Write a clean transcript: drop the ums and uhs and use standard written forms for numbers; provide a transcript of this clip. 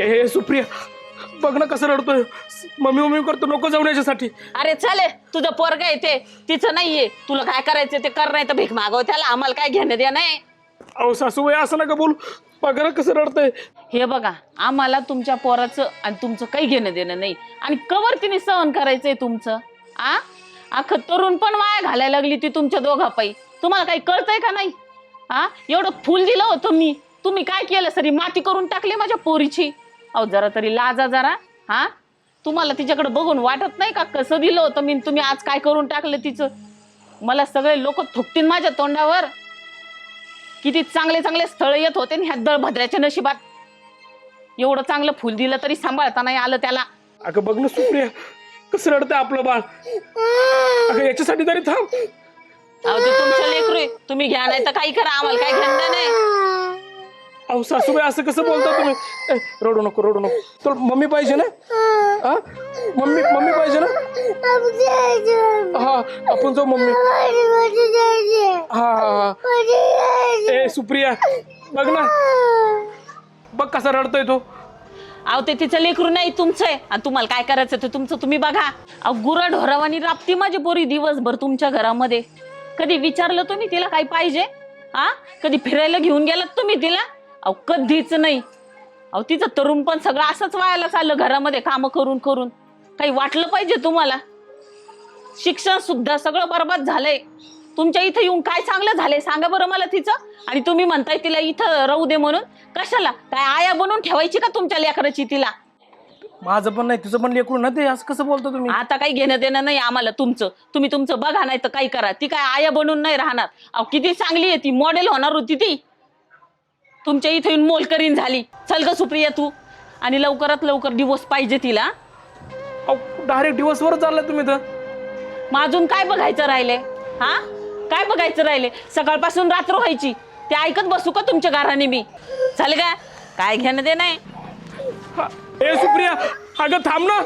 हे सुप्रिया बघ ना कसं रडतोय. मम्मी मम्मी करतो नको जाऊन याच्यासाठी. अरे चाले तुझं पोरग आहे ते तिचं नाहीये. तुला काय करायचं ते कर, नाही तर भीक मागव त्याला. आम्हाला काय घेणं द्या नाही. अहो सासूबाई असं नका बोलू. बघ ना कसं रडतंय. हे बघा आम्हाला तुमच्या पोराचं आणि तुमचं काही घेणं देणं नाही. आणि कवर तिने सहन करायचंय तुमचं. अख्खं तरुण पण वाया घालायला लागली ती तुमच्या दोघा पायी. तुम्हाला काही कळतंय का नाही? एवढं फुल दिलं होतं मी, तुम्ही काय केलं? सरी माती करून टाकली माझ्या पोरीची. अहो जरा तरी लाजा जरा. तुम्हाला तिच्याकडे बघून वाटत नाही का कसं दिलं होतं मी, तुम्ही आज काय करून टाकलं तिचं? मला सगळे लोक थुकतील माझ्या तोंडावर. किती चांगले चांगले स्थळ येत होते ह्या दळभद्राच्या नशिबात. एवढं चांगलं फुल दिलं तरी सांभाळता नाही आलं त्याला. अगं बघ ना सुप्रिया कसं रडतंय आपलं बाळ. अगं याच्यासाठी तरी थांब. अहो ते तुमचं लेकरू आहे, तुम्ही घ्या नाही तर काही करा, आम्हाला काय घेणं नाही. अहो सासूबाई असं कसं बोलता तुम्ही? रडू नको रडू नको. तर मम्मी पाहिजे ना? मम्मी मम्मी पाहिजे ना? हा आपण जाऊ मम्मी. हा ए सुप्रिया बघ ना बघ कसा रडतोय तो. अहो ते तिचं लेकरू नाही तुमचं आहे. आणि तुम्हाला काय करायचं ते तुमचं तुम्ही बघा. अहो गुरं ढोरावानी राबती माझी पोरी दिवसभर तुमच्या घरामध्ये. कधी विचारलं तुम्ही तिला काय पाहिजे? कधी फिरायला घेऊन गेलात तुम्ही तिला? अहो कधीच नाही. अहो तिचं तरुण पण सगळं असंच व्हायला चाललं घरामध्ये कामं करून करून. काही वाटलं पाहिजे तुम्हाला? शिक्षण सुद्धा सगळं बरबाद झालंय. तुमच्या इथं येऊन काय चांगलं झालंय सांगा बरं मला तिचं? आणि तुम्ही म्हणताय तिला इथं राहू दे म्हणून. कशाला? काय आया बनवून ठेवायची का तुमच्या लेकराची तिला? माझं पण नाही तुझं पण लेकरू ना ते. असं कसं बोलतो तुम्ही? आता काही घेणं देणं नाही आम्हाला तुमचं. तुम्ही तुमचं बघा नाही तर काही करा. ती काय आया बनून नाही राहणार. अहो किती चांगली आहे ती, मॉडेल होणार होती ती. तुमच्या इथे येऊन मोलकरीन झाली. चल ग सुप्रिया तू. आणि लवकरात लवकर डिवोर्स पाहिजे तिला. डायरेक्ट दिवसभर चाललाय तुम्ही तर. मग अजून काय बघायचं राहिले? काय बघायचं राहिले? सकाळपासून रात्र व्हायची ते ऐकत बसू का तुमच्या घराने मी? चल का काय घेणं दे नाही. ए सुप्रिया अगं थांब ना.